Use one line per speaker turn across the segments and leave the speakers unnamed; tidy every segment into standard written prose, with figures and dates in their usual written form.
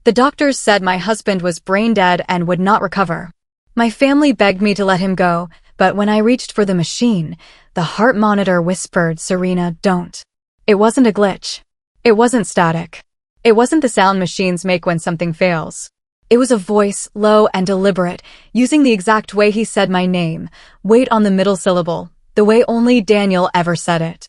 The doctors said my husband was brain dead and would not recover. My family begged me to let him go, but when I reached for the machine, the heart monitor whispered, "Serena, don't." It wasn't a glitch. It wasn't static. It wasn't the sound machines make when something fails. It was a voice, low and deliberate, using the exact way he said my name, wait on the middle syllable, the way only Daniel ever said it.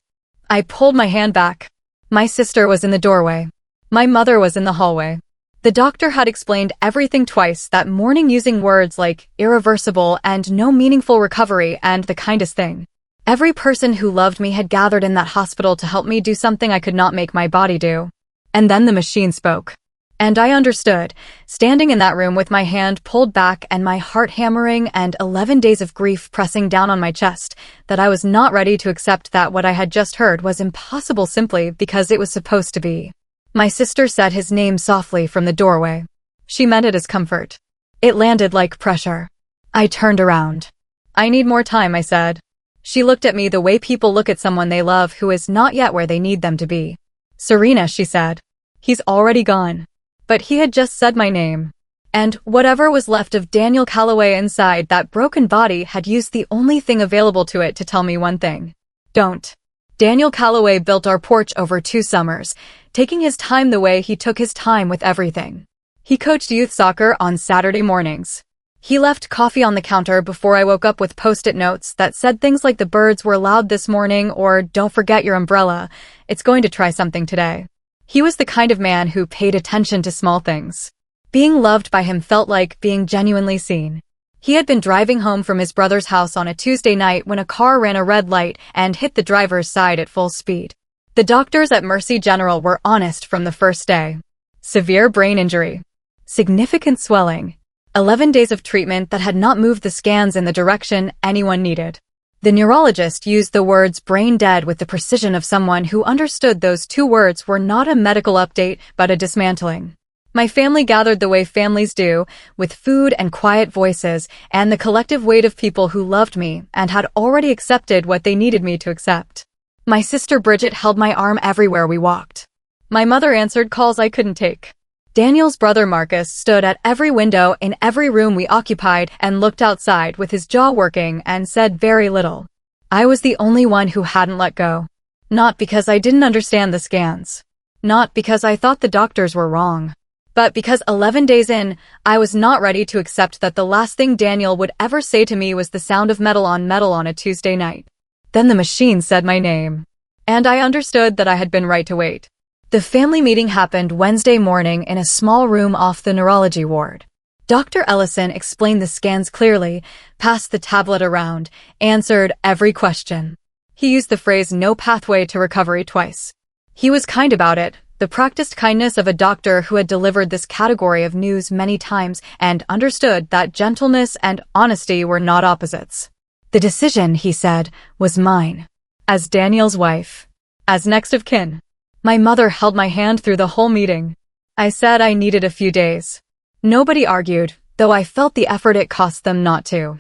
I pulled my hand back. My sister was in the doorway. My mother was in the hallway. The doctor had explained everything twice that morning using words like irreversible and no meaningful recovery and the kindest thing. Every person who loved me had gathered in that hospital to help me do something I could not make my body do. And then the machine spoke. And I understood, standing in that room with my hand pulled back and my heart hammering and 11 days of grief pressing down on my chest, that I was not ready to accept that what I had just heard was impossible simply because it was supposed to be. My sister said his name softly from the doorway. She meant it as comfort. It landed like pressure. I turned around. "I need more time," I said. She looked at me the way people look at someone they love who is not yet where they need them to be. "Serena," she said. "He's already gone." But he had just said my name. And whatever was left of Daniel Calloway inside that broken body had used the only thing available to it to tell me one thing. Don't. Daniel Calloway built our porch over 2 summers, taking his time the way he took his time with everything. He coached youth soccer on Saturday mornings. He left coffee on the counter before I woke up with post-it notes that said things like "the birds were loud this morning" or "don't forget your umbrella, it's going to try something today." He was the kind of man who paid attention to small things. Being loved by him felt like being genuinely seen. He had been driving home from his brother's house on a Tuesday night when a car ran a red light and hit the driver's side at full speed. The doctors at Mercy General were honest from the first day. Severe brain injury. Significant swelling. 11 days of treatment that had not moved the scans in the direction anyone needed. The neurologist used the words brain dead with the precision of someone who understood those 2 words were not a medical update but a dismantling. My family gathered the way families do, with food and quiet voices and the collective weight of people who loved me and had already accepted what they needed me to accept. My sister Bridget held my arm everywhere we walked. My mother answered calls I couldn't take. Daniel's brother Marcus stood at every window in every room we occupied and looked outside with his jaw working and said very little. I was the only one who hadn't let go. Not because I didn't understand the scans. Not because I thought the doctors were wrong. But because 11 days in, I was not ready to accept that the last thing Daniel would ever say to me was the sound of metal on a Tuesday night. Then the machine said my name. And I understood that I had been right to wait. The family meeting happened Wednesday morning in a small room off the neurology ward. Dr. Ellison explained the scans clearly, passed the tablet around, answered every question. He used the phrase "no pathway to recovery" twice. He was kind about it, the practiced kindness of a doctor who had delivered this category of news many times and understood that gentleness and honesty were not opposites. The decision, he said, was mine. As Daniel's wife. As next of kin. My mother held my hand through the whole meeting. I said I needed a few days. Nobody argued, though I felt the effort it cost them not to.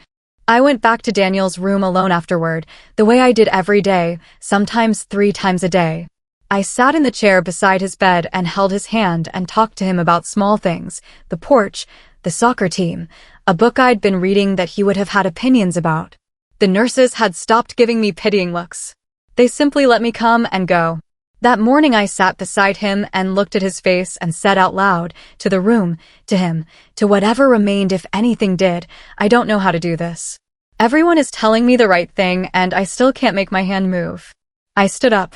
I went back to Daniel's room alone afterward, the way I did every day, sometimes 3 times a day. I sat in the chair beside his bed and held his hand and talked to him about small things, the porch, the soccer team, a book I'd been reading that he would have had opinions about. The nurses had stopped giving me pitying looks. They simply let me come and go. That morning I sat beside him and looked at his face and said out loud, to the room, to him, to whatever remained if anything did, I don't know how to do this. Everyone is telling me the right thing and I still can't make my hand move. I stood up.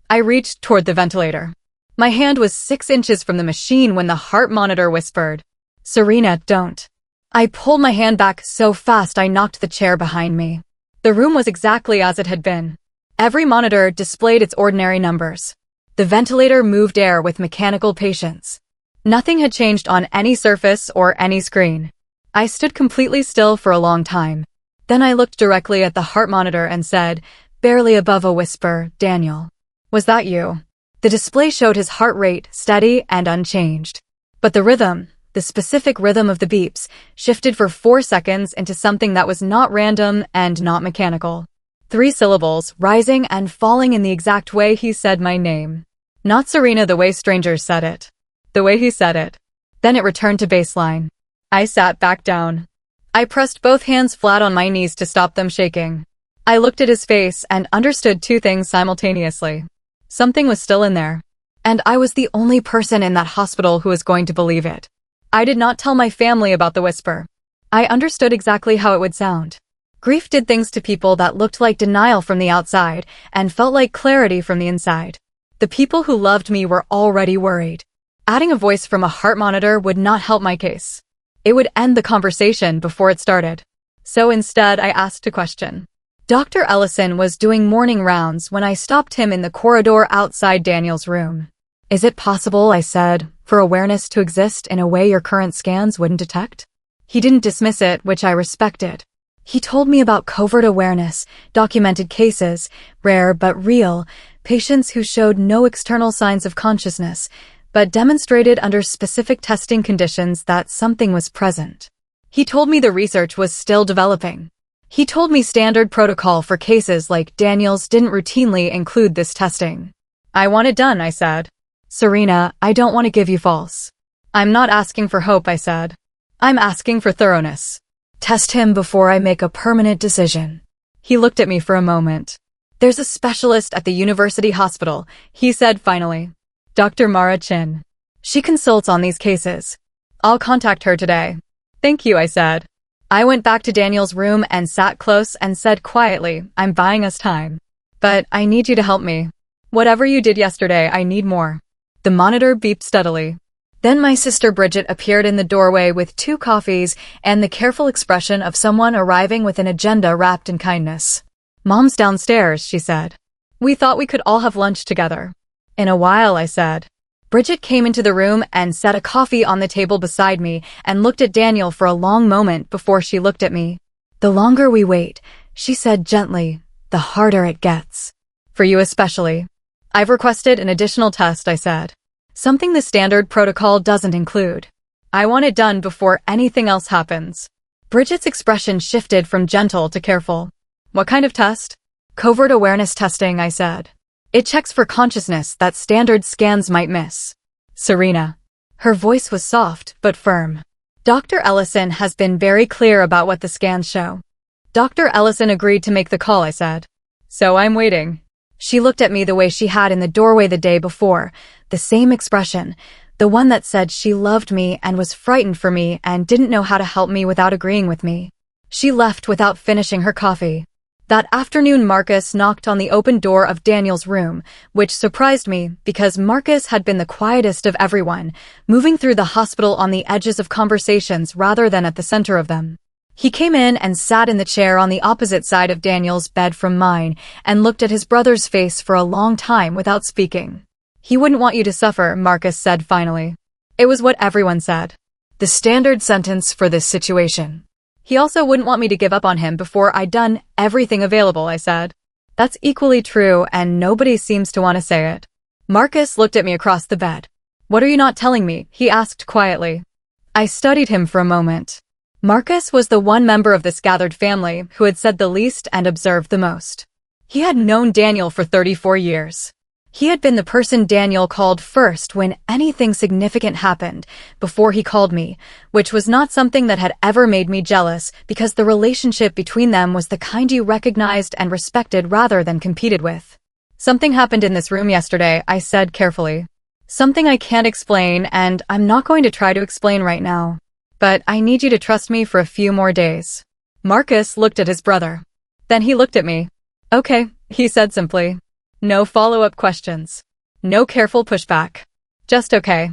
I reached toward the ventilator. My hand was 6 inches from the machine when the heart monitor whispered, "Serena, don't." I pulled my hand back so fast I knocked the chair behind me. The room was exactly as it had been. Every monitor displayed its ordinary numbers. The ventilator moved air with mechanical patience. Nothing had changed on any surface or any screen. I stood completely still for a long time. Then I looked directly at the heart monitor and said, barely above a whisper, "Daniel. Was that you?" The display showed his heart rate steady and unchanged. But the rhythm, the specific rhythm of the beeps, shifted for 4 seconds into something that was not random and not mechanical. 3 syllables, rising and falling in the exact way he said my name. Not Serena the way strangers said it. The way he said it. Then it returned to baseline. I sat back down. I pressed both hands flat on my knees to stop them shaking. I looked at his face and understood two things simultaneously. Something was still in there. And I was the only person in that hospital who was going to believe it. I did not tell my family about the whisper. I understood exactly how it would sound. Grief did things to people that looked like denial from the outside and felt like clarity from the inside. The people who loved me were already worried. Adding a voice from a heart monitor would not help my case. It would end the conversation before it started. So instead, I asked a question. Dr. Ellison was doing morning rounds when I stopped him in the corridor outside Daniel's room. Is it possible, I said, for awareness to exist in a way your current scans wouldn't detect? He didn't dismiss it, which I respected. He told me about covert awareness, documented cases, rare but real, patients who showed no external signs of consciousness, but demonstrated under specific testing conditions that something was present. He told me the research was still developing. He told me standard protocol for cases like Daniel's didn't routinely include this testing. I want it done, I said. Serena, I don't want to give you false. I'm not asking for hope, I said. I'm asking for thoroughness. Test him before I make a permanent decision. He looked at me for a moment. There's a specialist at the university hospital, he said finally. Dr. Mara Chin. She consults on these cases. I'll contact her today. Thank you, I said. I went back to Daniel's room and sat close and said quietly, I'm buying us time. But I need you to help me. Whatever you did yesterday, I need more. The monitor beeped steadily. Then my sister Bridget appeared in the doorway with 2 coffees and the careful expression of someone arriving with an agenda wrapped in kindness. Mom's downstairs, she said. We thought we could all have lunch together. In a while, I said. Bridget came into the room and set a coffee on the table beside me and looked at Daniel for a long moment before she looked at me. The longer we wait, she said gently, the harder it gets. For you especially. I've requested an additional test, I said. Something the standard protocol doesn't include. I want it done before anything else happens. Bridget's expression shifted from gentle to careful. What kind of test? Covert awareness testing, I said. It checks for consciousness that standard scans might miss. Serena. Her voice was soft but firm. Dr. Ellison has been very clear about what the scans show. Dr. Ellison agreed to make the call, I said. So I'm waiting. She looked at me the way she had in the doorway the day before, the same expression, the one that said she loved me and was frightened for me and didn't know how to help me without agreeing with me. She left without finishing her coffee. That afternoon, Marcus knocked on the open door of Daniel's room, which surprised me because Marcus had been the quietest of everyone, moving through the hospital on the edges of conversations rather than at the center of them. He came in and sat in the chair on the opposite side of Daniel's bed from mine and looked at his brother's face for a long time without speaking. He wouldn't want you to suffer, Marcus said finally. It was what everyone said. The standard sentence for this situation. He also wouldn't want me to give up on him before I'd done everything available, I said. That's equally true, and nobody seems to want to say it. Marcus looked at me across the bed. What are you not telling me? He asked quietly. I studied him for a moment. Marcus was the one member of this gathered family who had said the least and observed the most. He had known Daniel for 34 years. He had been the person Daniel called first when anything significant happened, before he called me, which was not something that had ever made me jealous because the relationship between them was the kind you recognized and respected rather than competed with. Something happened in this room yesterday, I said carefully. Something I can't explain, and I'm not going to try to explain right now. But I need you to trust me for a few more days. Marcus looked at his brother. Then he looked at me. Okay, he said simply. No follow-up questions. No careful pushback. Just okay.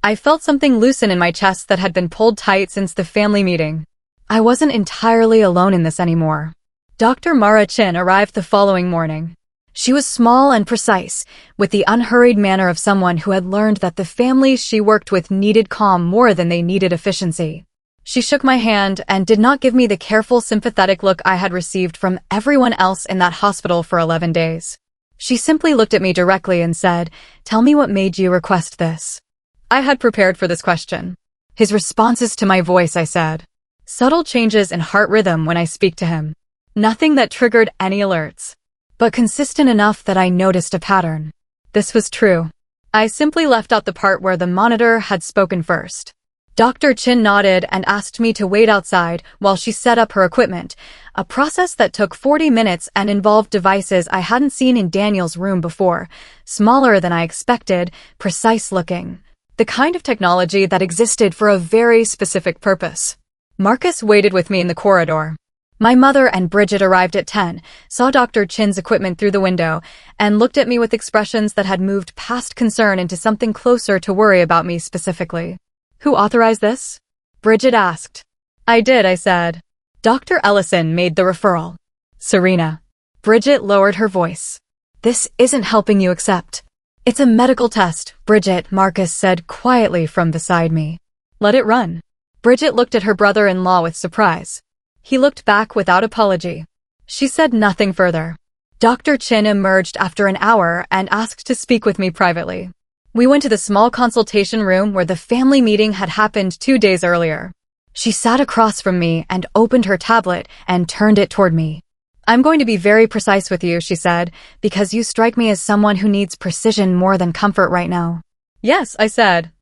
I felt something loosen in my chest that had been pulled tight since the family meeting. I wasn't entirely alone in this anymore. Dr. Mara Chin arrived the following morning. She was small and precise, with the unhurried manner of someone who had learned that the families she worked with needed calm more than they needed efficiency. She shook my hand and did not give me the careful, sympathetic look I had received from everyone else in that hospital for 11 days. She simply looked at me directly and said, "Tell me what made you request this." I had prepared for this question. His responses to my voice, I said. Subtle changes in heart rhythm when I speak to him. Nothing that triggered any alerts, but consistent enough that I noticed a pattern. This was true. I simply left out the part where the monitor had spoken first. Dr. Chin nodded and asked me to wait outside while she set up her equipment, a process that took 40 minutes and involved devices I hadn't seen in Daniel's room before, smaller than I expected, precise looking. The kind of technology that existed for a very specific purpose. Marcus waited with me in the corridor. My mother and Bridget arrived at 10, saw Dr. Chin's equipment through the window, and looked at me with expressions that had moved past concern into something closer to worry about me specifically. Who authorized this? Bridget asked. I did, I said. Dr. Ellison made the referral. Serena. Bridget lowered her voice. This isn't helping you accept. It's a medical test, Bridget, Marcus said quietly from beside me. Let it run. Bridget looked at her brother-in-law with surprise. He looked back without apology. She said nothing further. Dr. Chin emerged after an hour and asked to speak with me privately. We went to the small consultation room where the family meeting had happened 2 days earlier. She sat across from me and opened her tablet and turned it toward me. I'm going to be very precise with you, she said, because you strike me as someone who needs precision more than comfort right now. Yes, I said.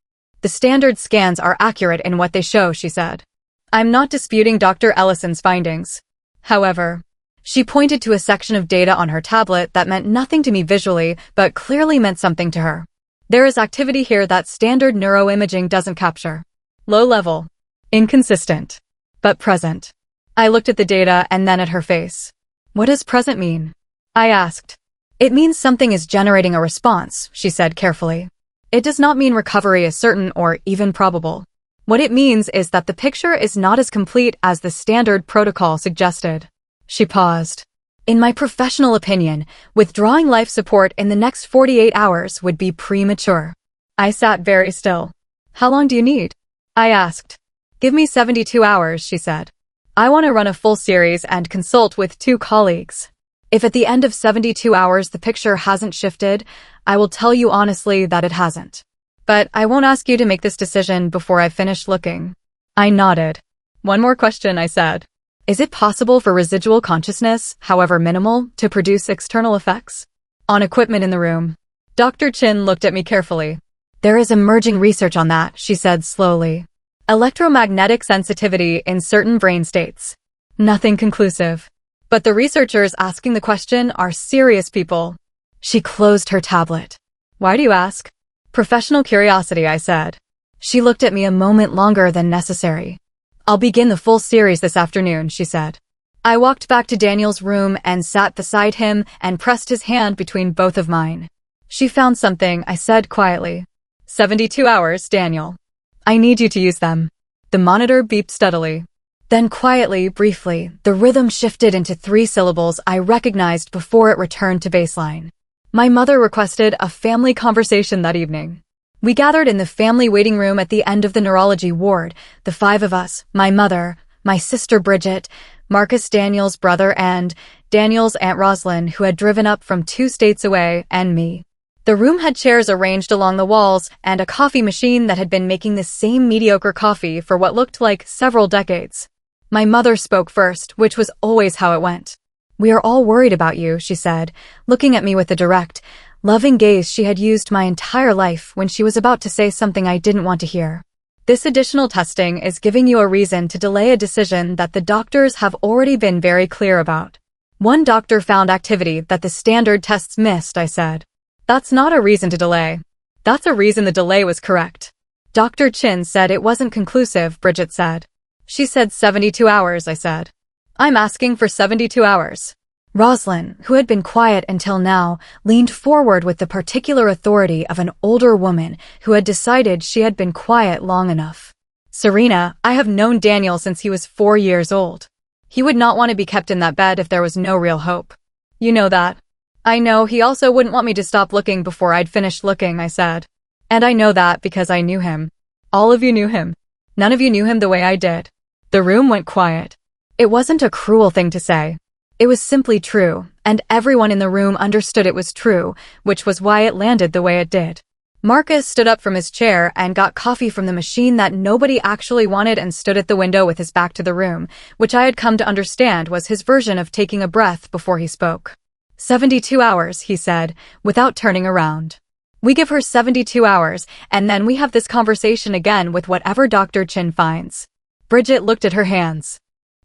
The standard scans are accurate in what they show, she said. I'm not disputing Dr. Ellison's findings. However, she pointed to a section of data on her tablet that meant nothing to me visually, but clearly meant something to her. There is activity here that standard neuroimaging doesn't capture. Low level. Inconsistent. But present. I looked at the data and then at her face. What does present mean? I asked. It means something is generating a response, she said carefully. It does not mean recovery is certain or even probable. What it means is that the picture is not as complete as the standard protocol suggested. She paused. In my professional opinion, withdrawing life support in the next 48 hours would be premature. I sat very still. How long do you need? I asked. Give me 72 hours, she said. I want to run a full series and consult with 2 colleagues. If at the end of 72 hours the picture hasn't shifted, I will tell you honestly that it hasn't. But I won't ask you to make this decision before I've finished looking. I nodded. One more question, I said. Is it possible for residual consciousness, however minimal, to produce external effects? On equipment in the room. Dr. Chin looked at me carefully. There is emerging research on that, she said slowly. Electromagnetic sensitivity in certain brain states. Nothing conclusive. But the researchers asking the question are serious people. She closed her tablet. Why do you ask? Professional curiosity, I said. She looked at me a moment longer than necessary. I'll begin the full series this afternoon, she said. I walked back to Daniel's room and sat beside him and pressed his hand between both of mine. She found something, I said quietly. 72 hours, Daniel. I need you to use them. The monitor beeped steadily. Then quietly, briefly, the rhythm shifted into 3 syllables I recognized before it returned to baseline. My mother requested a family conversation that evening. We gathered in the family waiting room at the end of the neurology ward, the 5 of us, my mother, my sister Bridget, Marcus Daniel's brother and Daniel's Aunt Roslyn, who had driven up from 2 states away, and me. The room had chairs arranged along the walls and a coffee machine that had been making the same mediocre coffee for what looked like several decades. My mother spoke first, which was always how it went. We are all worried about you, she said, looking at me with the direct, loving gaze she had used my entire life when she was about to say something I didn't want to hear. This additional testing is giving you a reason to delay a decision that the doctors have already been very clear about. One doctor found activity that the standard tests missed, I said. That's not a reason to delay. That's a reason the delay was correct. Dr. Chin said it wasn't conclusive, Bridget said. She said 72 hours, I said. I'm asking for 72 hours. Roslyn, who had been quiet until now, leaned forward with the particular authority of an older woman who had decided she had been quiet long enough. Serena, I have known Daniel since he was 4 years old. He would not want to be kept in that bed if there was no real hope. You know that. I know he also wouldn't want me to stop looking before I'd finished looking, I said. And I know that because I knew him. All of you knew him. None of you knew him the way I did. The room went quiet. It wasn't a cruel thing to say. It was simply true, and everyone in the room understood it was true, which was why it landed the way it did. Marcus stood up from his chair and got coffee from the machine that nobody actually wanted and stood at the window with his back to the room, which I had come to understand was his version of taking a breath before he spoke. 72 hours, he said, without turning around. We give her 72 hours, and then we have this conversation again with whatever Dr. Chin finds. Bridget looked at her hands.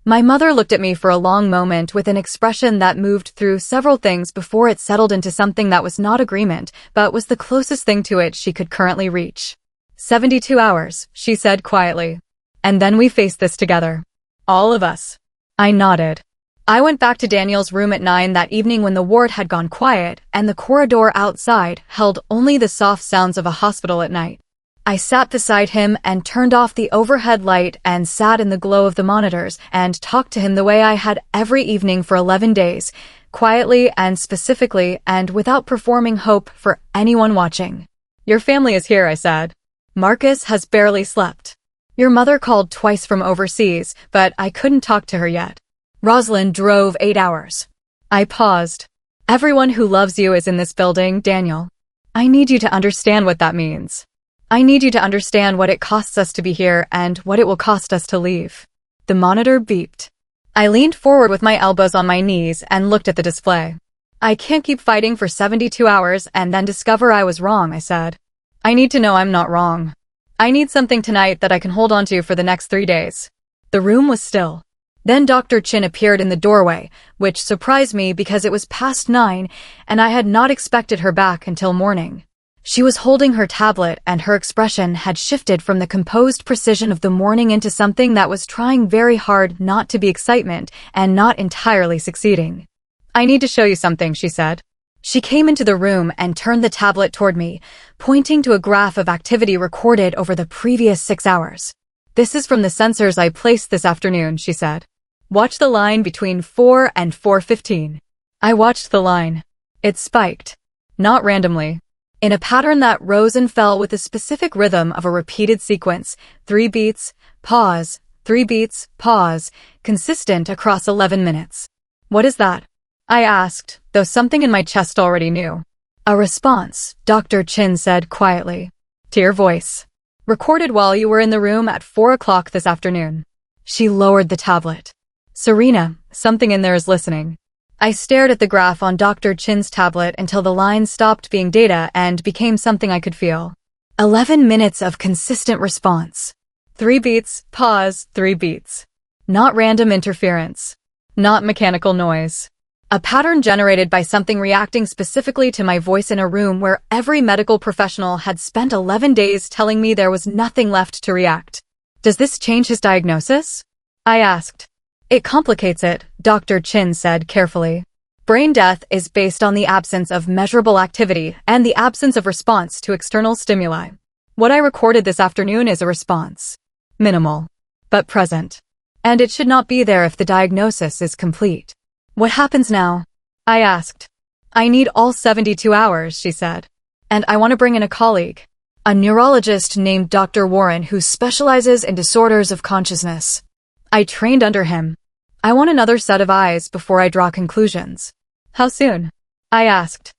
My mother looked at me for a long moment with an expression that moved through several things before it settled into something that was not agreement, but was the closest thing to it she could currently reach. 72 hours, she said quietly. And then we face this together. All of us. I nodded. I went back to Daniel's room at 9 that evening when the ward had gone quiet and the corridor outside held only the soft sounds of a hospital at night. I sat beside him and turned off the overhead light and sat in the glow of the monitors and talked to him the way I had every evening for 11 days, quietly and specifically and without performing hope for anyone watching. Your family is here, I said. Marcus has barely slept. Your mother called twice from overseas, but I couldn't talk to her yet. Rosalind drove 8 hours. I paused. Everyone who loves you is in this building, Daniel. I need you to understand what that means. I need you to understand what it costs us to be here and what it will cost us to leave. The monitor beeped. I leaned forward with my elbows on my knees and looked at the display. I can't keep fighting for 72 hours and then discover I was wrong, I said. I need to know I'm not wrong. I need something tonight that I can hold on to for the next 3 days. The room was still. Then Dr. Chin appeared in the doorway, which surprised me because it was past 9 and I had not expected her back until morning. She was holding her tablet and her expression had shifted from the composed precision of the morning into something that was trying very hard not to be excitement and not entirely succeeding. I need to show you something, she said. She came into the room and turned the tablet toward me, pointing to a graph of activity recorded over the previous 6 hours. This is from the sensors I placed this afternoon, she said. Watch the line between 4 and 4:15. I watched the line. It spiked. Not randomly. In a pattern that rose and fell with a specific rhythm of a repeated sequence, 3 beats, pause, 3 beats, pause, consistent across 11 minutes. What is that? I asked, though something in my chest already knew. A response, Dr. Chin said quietly. To your voice. Recorded while you were in the room at 4 o'clock this afternoon. She lowered the tablet. Serena, something in there is listening. I stared at the graph on Dr. Chin's tablet until the line stopped being data and became something I could feel. 11 minutes of consistent response. 3 beats, pause, 3 beats. Not random interference. Not mechanical noise. A pattern generated by something reacting specifically to my voice in a room where every medical professional had spent 11 days telling me there was nothing left to react. Does this change his diagnosis? I asked. It complicates it, Dr. Chin said carefully. Brain death is based on the absence of measurable activity and the absence of response to external stimuli. What I recorded this afternoon is a response. Minimal, but present. And it should not be there if the diagnosis is complete. What happens now? I asked. I need all 72 hours, she said. And I want to bring in a colleague. A neurologist named Dr. Warren who specializes in disorders of consciousness. I trained under him. I want another set of eyes before I draw conclusions. How soon? I asked.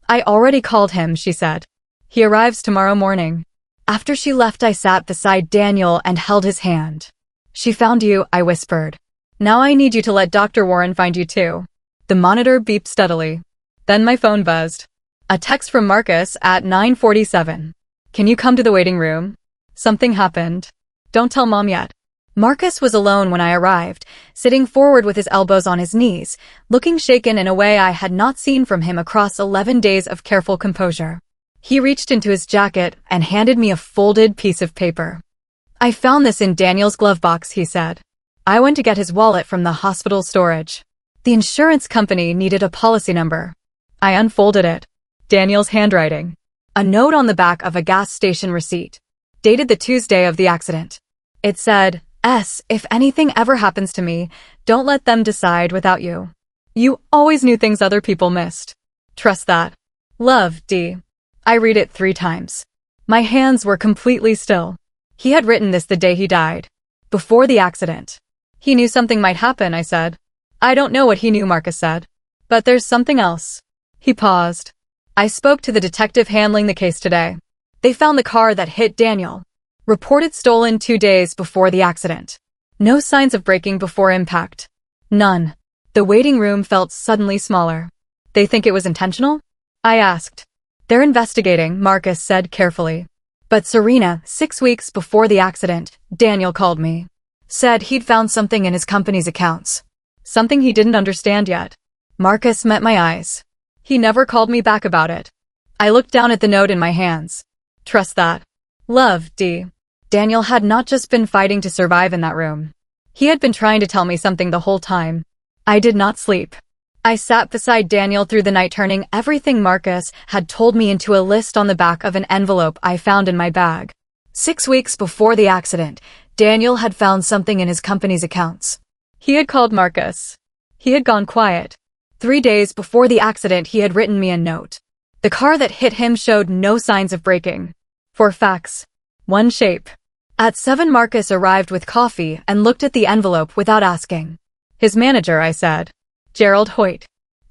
I already called him, she said. He arrives tomorrow morning. After she left, I sat beside Daniel and held his hand. She found you, I whispered. Now I need you to let Dr. Warren find you too. The monitor beeped steadily. Then my phone buzzed. A text from Marcus at 9:47. Can you come to the waiting room? Something happened. Don't tell Mom yet. Marcus was alone when I arrived, sitting forward with his elbows on his knees, looking shaken in a way I had not seen from him across 11 days of careful composure. He reached into his jacket and handed me a folded piece of paper. I found this in Daniel's glove box, he said. I went to get his wallet from the hospital storage. The insurance company needed a policy number. I unfolded it. Daniel's handwriting. A note on the back of a gas station receipt. Dated the Tuesday of the accident. It said, if anything ever happens to me, don't let them decide without you. You always knew things other people missed. Trust that. Love, D. I read it 3 times. My hands were completely still. He had written this the day he died. Before the accident. He knew something might happen, I said. I don't know what he knew, Marcus said. But there's something else. He paused. I spoke to the detective handling the case today. They found the car that hit Daniel. Reported stolen 2 days before the accident. No signs of braking before impact. None. The waiting room felt suddenly smaller. They think it was intentional? I asked. They're investigating, Marcus said carefully. But Serena, 6 weeks before the accident, Daniel called me. Said he'd found something in his company's accounts. Something he didn't understand yet. Marcus met my eyes. He never called me back about it. I looked down at the note in my hands. Trust that. Love, D. Daniel had not just been fighting to survive in that room. He had been trying to tell me something the whole time. I did not sleep. I sat beside Daniel through the night, turning everything Marcus had told me into a list on the back of an envelope I found in my bag. 6 weeks before the accident, Daniel had found something in his company's accounts. He had called Marcus. He had gone quiet. 3 days before the accident, he had written me a note. The car that hit him showed no signs of braking. 4 facts. 1 shape. At 7, Marcus arrived with coffee and looked at the envelope without asking. His manager, I said. Gerald Hoyt.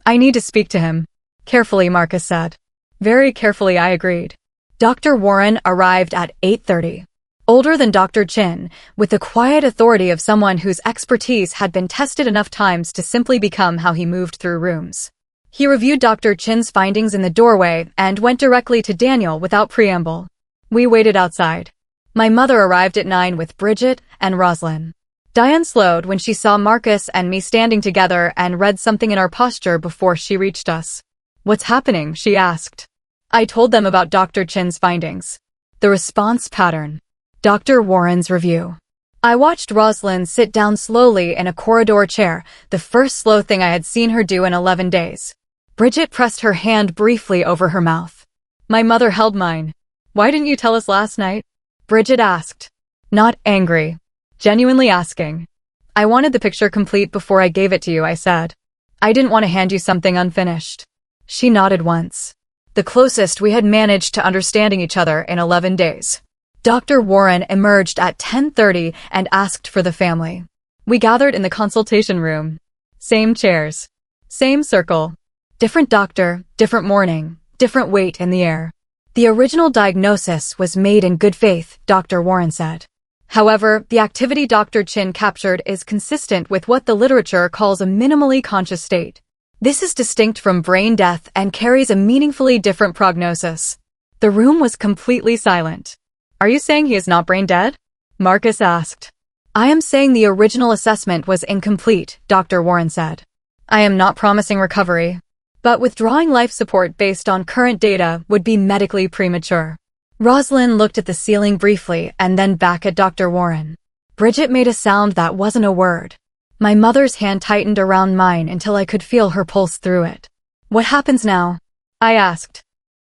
I need to speak to him. Carefully, Marcus said. Very carefully, I agreed. Dr. Warren arrived at 8:30. Older than Dr. Chin, with the quiet authority of someone whose expertise had been tested enough times to simply become how he moved through rooms. He reviewed Dr. Chin's findings in the doorway and went directly to Daniel without preamble. We waited outside. My mother arrived at 9 with Bridget and Roslyn. Diane slowed when she saw Marcus and me standing together and read something in our posture before she reached us. What's happening? She asked. I told them about Dr. Chin's findings. The response pattern. Dr. Warren's review. I watched Roslyn sit down slowly in a corridor chair, the first slow thing I had seen her do in 11 days. Bridget pressed her hand briefly over her mouth. My mother held mine. Why didn't you tell us last night? Bridget asked. Not angry. Genuinely asking. I wanted the picture complete before I gave it to you, I said. I didn't want to hand you something unfinished. She nodded once. The closest we had managed to understanding each other in 11 days. Dr. Warren emerged at 10:30 and asked for the family. We gathered in the consultation room. Same chairs. Same circle. Different doctor, different morning, different weight in the air. The original diagnosis was made in good faith, Dr. Warren said. However, the activity Dr. Chin captured is consistent with what the literature calls a minimally conscious state. This is distinct from brain death and carries a meaningfully different prognosis. The room was completely silent. Are you saying he is not brain dead? Marcus asked. I am saying the original assessment was incomplete, Dr. Warren said. I am not promising recovery. But withdrawing life support based on current data would be medically premature. Roslyn looked at the ceiling briefly and then back at Dr. Warren. Bridget made a sound that wasn't a word. My mother's hand tightened around mine until I could feel her pulse through it. What happens now? I asked.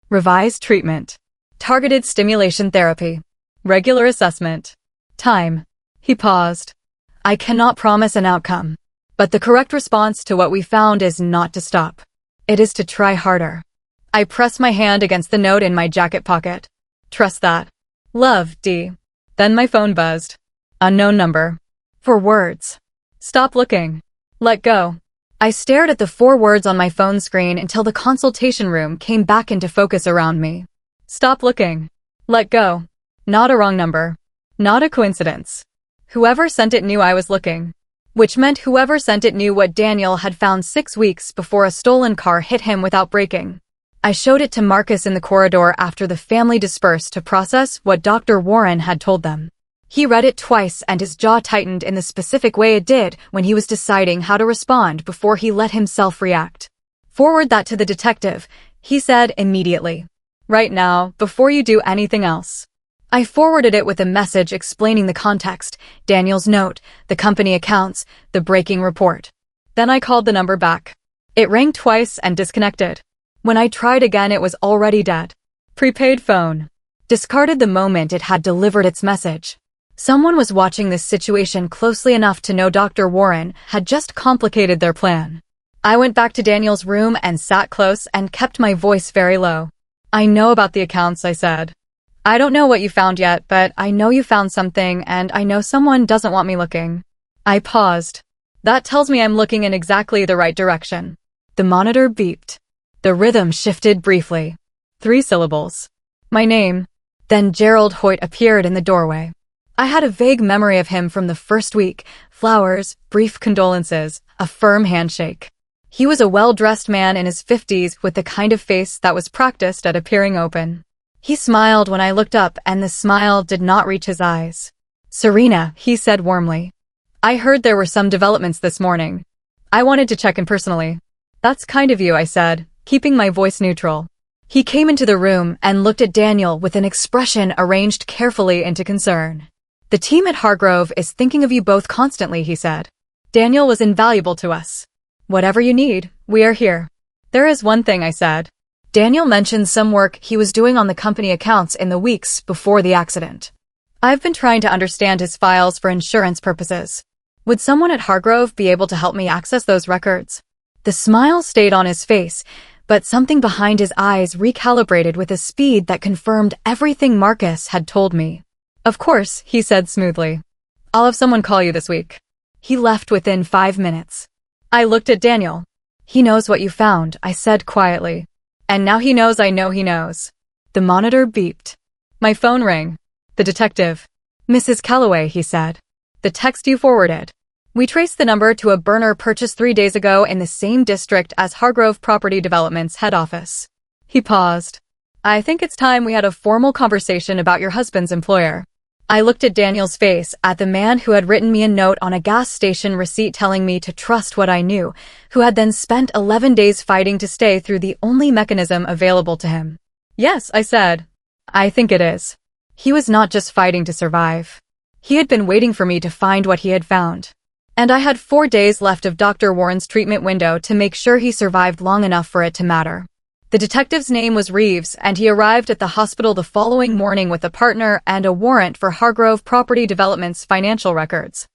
Revised treatment. Targeted stimulation therapy. Regular assessment. Time. He paused. I cannot promise an outcome. But the correct response to what we found is not to stop. It is to try harder. I pressed my hand against the note in my jacket pocket. Trust that. Love, D. Then my phone buzzed. Unknown number. 4 words. Stop looking. Let go. I stared at the 4 words on my phone screen until the consultation room came back into focus around me. Stop looking. Let go. Not a wrong number. Not a coincidence. Whoever sent it knew I was looking. Which meant whoever sent it knew what Daniel had found 6 weeks before a stolen car hit him without braking. I showed it to Marcus in the corridor after the family dispersed to process what Dr. Warren had told them. He read it twice and his jaw tightened in the specific way it did when he was deciding how to respond before he let himself react. Forward that to the detective, he said immediately. Right now, before you do anything else. I forwarded it with a message explaining the context, Daniel's note, the company accounts, the braking report. Then I called the number back. It rang twice and disconnected. When I tried again, it was already dead. Prepaid phone. Discarded the moment it had delivered its message. Someone was watching this situation closely enough to know Dr. Warren had just complicated their plan. I went back to Daniel's room and sat close and kept my voice very low. I know about the accounts, I said. I don't know what you found yet, but I know you found something and I know someone doesn't want me looking. I paused. That tells me I'm looking in exactly the right direction. The monitor beeped. The rhythm shifted briefly. 3 syllables. My name. Then Gerald Hoyt appeared in the doorway. I had a vague memory of him from the first week. Flowers, brief condolences, a firm handshake. He was a well-dressed man in his 50s with the kind of face that was practiced at appearing open. He smiled when I looked up, and the smile did not reach his eyes. "Serena," he said warmly. "I heard there were some developments this morning. I wanted to check in personally." "That's kind of you," I said, keeping my voice neutral. He came into the room and looked at Daniel with an expression arranged carefully into concern. "The team at Hargrove is thinking of you both constantly," he said. "Daniel was invaluable to us. Whatever you need, we are here." "There is one thing," I said. Daniel mentioned some work he was doing on the company accounts in the weeks before the accident. "I've been trying to understand his files for insurance purposes. Would someone at Hargrove be able to help me access those records?" The smile stayed on his face, but something behind his eyes recalibrated with a speed that confirmed everything Marcus had told me. "Of course," he said smoothly. "I'll have someone call you this week." He left within 5 minutes. I looked at Daniel. "He knows what you found," I said quietly. "And now he knows I know he knows." The monitor beeped. My phone rang. "The detective." "Mrs. Calloway," he said. "The text you forwarded. We traced the number to a burner purchased 3 days ago in the same district as Hargrove Property Development's head office." He paused. "I think it's time we had a formal conversation about your husband's employer." I looked at Daniel's face, at the man who had written me a note on a gas station receipt telling me to trust what I knew, who had then spent 11 days fighting to stay through the only mechanism available to him. "Yes," I said. "I think it is." He was not just fighting to survive. He had been waiting for me to find what he had found. And I had 4 days left of Dr. Warren's treatment window to make sure he survived long enough for it to matter. The detective's name was Reeves, and he arrived at the hospital the following morning with a partner and a warrant for Hargrove Property Development's financial records.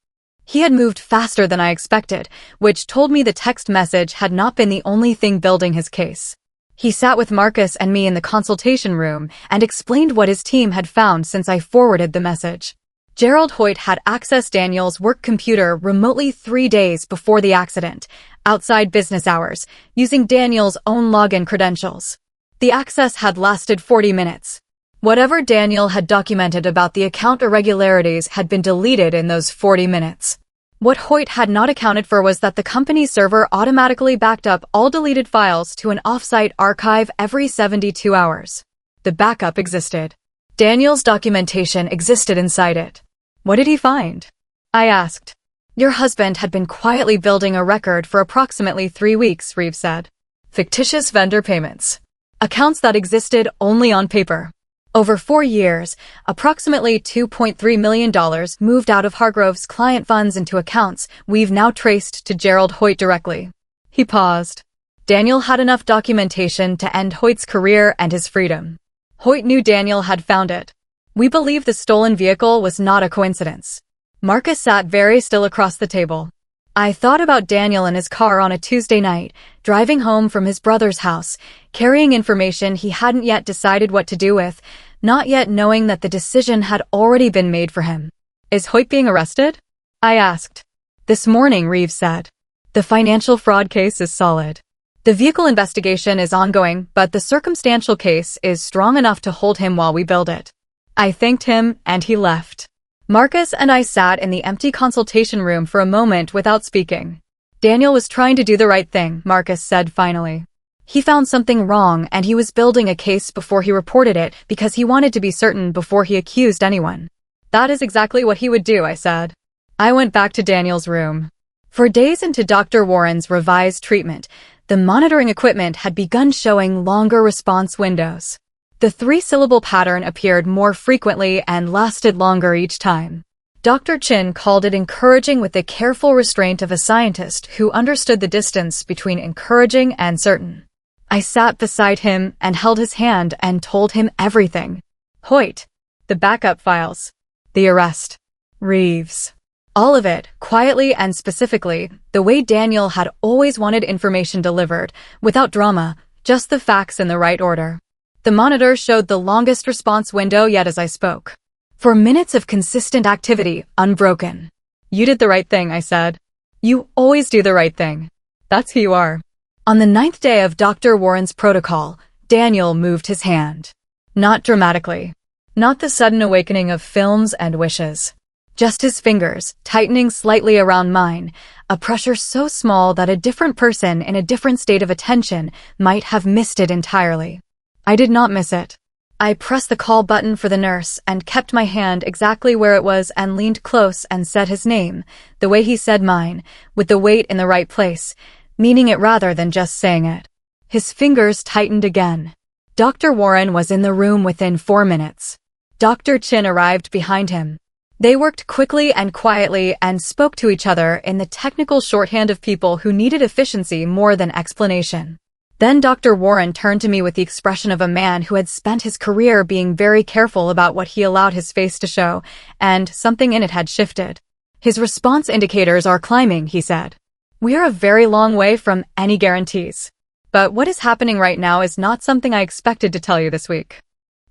He had moved faster than I expected, which told me the text message had not been the only thing building his case. He sat with Marcus and me in the consultation room and explained what his team had found since I forwarded the message. Gerald Hoyt had accessed Daniel's work computer remotely 3 days before the accident, outside business hours, using Daniel's own login credentials. The access had lasted 40 minutes. Whatever Daniel had documented about the account irregularities had been deleted in those 40 minutes. What Hoyt had not accounted for was that the company's server automatically backed up all deleted files to an off-site archive every 72 hours. The backup existed. Daniel's documentation existed inside it. "What did he find?" I asked. "Your husband had been quietly building a record for approximately 3 weeks," Reeves said. "Fictitious vendor payments. Accounts that existed only on paper. Over 4 years, approximately $2.3 million moved out of Hargrove's client funds into accounts we've now traced to Gerald Hoyt directly." He paused. Daniel had enough documentation to end Hoyt's career and his freedom. Hoyt knew Daniel had found it. We believe the stolen vehicle was not a coincidence. Marcus sat very still across the table. I thought about Daniel in his car on a Tuesday night, driving home from his brother's house, carrying information he hadn't yet decided what to do with, not yet knowing that the decision had already been made for him. "Is Hoyt being arrested?" I asked. "This morning," Reeves said. "The financial fraud case is solid. The vehicle investigation is ongoing, but the circumstantial case is strong enough to hold him while we build it." I thanked him, and he left. Marcus and I sat in the empty consultation room for a moment without speaking. "Daniel was trying to do the right thing," Marcus said finally. "He found something wrong, and he was building a case before he reported it because he wanted to be certain before he accused anyone." "That is exactly what he would do," I said. I went back to Daniel's room. For days into Dr. Warren's revised treatment, the monitoring equipment had begun showing longer response windows. The 3-syllable pattern appeared more frequently and lasted longer each time. Dr. Chin called it encouraging with the careful restraint of a scientist who understood the distance between encouraging and certain. I sat beside him and held his hand and told him everything. Hoyt. The backup files. The arrest. Reeves. All of it, quietly and specifically, the way Daniel had always wanted information delivered, without drama, just the facts in the right order. The monitor showed the longest response window yet as I spoke. For minutes of consistent activity, unbroken. "You did the right thing," I said. "You always do the right thing. That's who you are." On the 9th day of Dr. Warren's protocol, Daniel moved his hand. Not dramatically. Not the sudden awakening of films and wishes. Just his fingers, tightening slightly around mine, a pressure so small that a different person in a different state of attention might have missed it entirely. I did not miss it. I pressed the call button for the nurse and kept my hand exactly where it was and leaned close and said his name, the way he said mine, with the weight in the right place, meaning it rather than just saying it. His fingers tightened again. Dr. Warren was in the room within 4 minutes. Dr. Chin arrived behind him. They worked quickly and quietly and spoke to each other in the technical shorthand of people who needed efficiency more than explanation. Then Dr. Warren turned to me with the expression of a man who had spent his career being very careful about what he allowed his face to show, and something in it had shifted. His response indicators are climbing, he said. We are a very long way from any guarantees. But what is happening right now is not something I expected to tell you this week.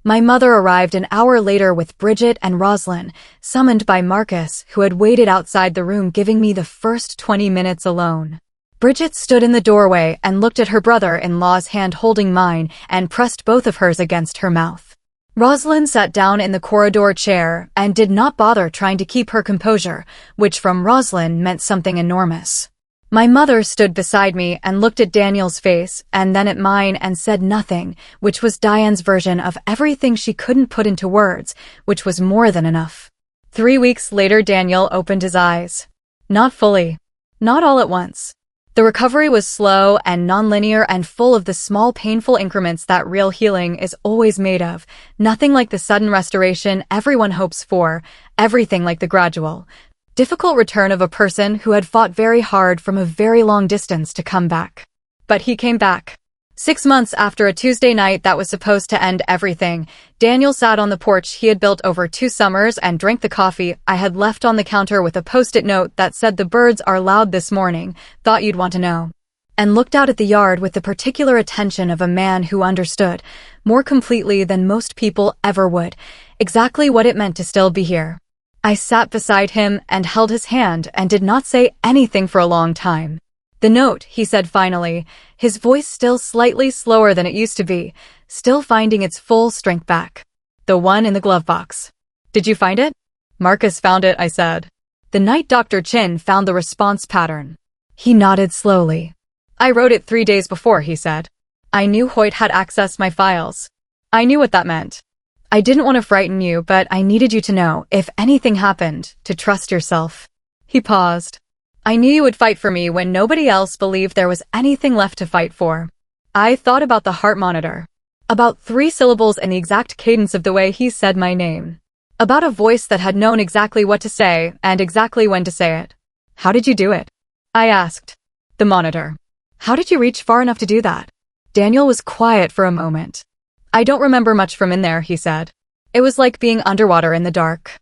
My mother arrived an hour later with Bridget and Roslyn, summoned by Marcus, who had waited outside the room giving me the first 20 minutes alone. Bridget stood in the doorway and looked at her brother-in-law's hand holding mine and pressed both of hers against her mouth. Roslyn sat down in the corridor chair and did not bother trying to keep her composure, which from Roslyn meant something enormous. My mother stood beside me and looked at Daniel's face and then at mine and said nothing, which was Diane's version of everything she couldn't put into words, which was more than enough. 3 weeks later, Daniel opened his eyes. Not fully. Not all at once. The recovery was slow and nonlinear and full of the small painful increments that real healing is always made of, nothing like the sudden restoration everyone hopes for, everything like the gradual, difficult return of a person who had fought very hard from a very long distance to come back. But he came back. 6 months after a Tuesday night that was supposed to end everything, Daniel sat on the porch he had built over 2 summers and drank the coffee I had left on the counter with a post-it note that said the birds are loud this morning, thought you'd want to know, and looked out at the yard with the particular attention of a man who understood, more completely than most people ever would, exactly what it meant to still be here. I sat beside him and held his hand and did not say anything for a long time. The note, he said finally, his voice still slightly slower than it used to be, still finding its full strength back. The one in the glove box. Did you find it? Marcus found it, I said. The night Dr. Chin found the response pattern. He nodded slowly. I wrote it 3 days before, he said. I knew Hoyt had accessed my files. I knew what that meant. I didn't want to frighten you, but I needed you to know, if anything happened, to trust yourself. He paused. I knew you would fight for me when nobody else believed there was anything left to fight for. I thought about the heart monitor. About 3 syllables and the exact cadence of the way he said my name. About a voice that had known exactly what to say and exactly when to say it. How did you do it? I asked. The monitor. How did you reach far enough to do that? Daniel was quiet for a moment. I don't remember much from in there, he said. It was like being underwater in the dark.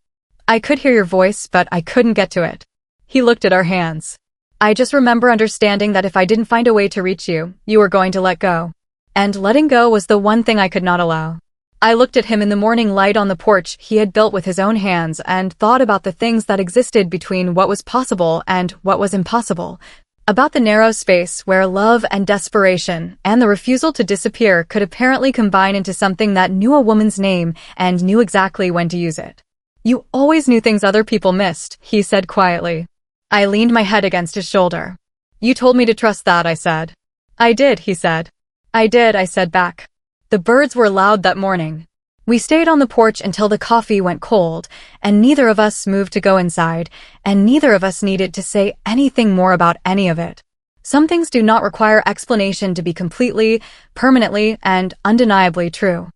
I could hear your voice, but I couldn't get to it. He looked at our hands. I just remember understanding that if I didn't find a way to reach you, you were going to let go. And letting go was the one thing I could not allow. I looked at him in the morning light on the porch he had built with his own hands and thought about the things that existed between what was possible and what was impossible. About the narrow space where love and desperation and the refusal to disappear could apparently combine into something that knew a woman's name and knew exactly when to use it. You always knew things other people missed, he said quietly. I leaned my head against his shoulder. You told me to trust that, I said. I did, he said. I did, I said back. The birds were loud that morning. We stayed on the porch until the coffee went cold, and neither of us moved to go inside, and neither of us needed to say anything more about any of it. Some things do not require explanation to be completely, permanently, and undeniably true.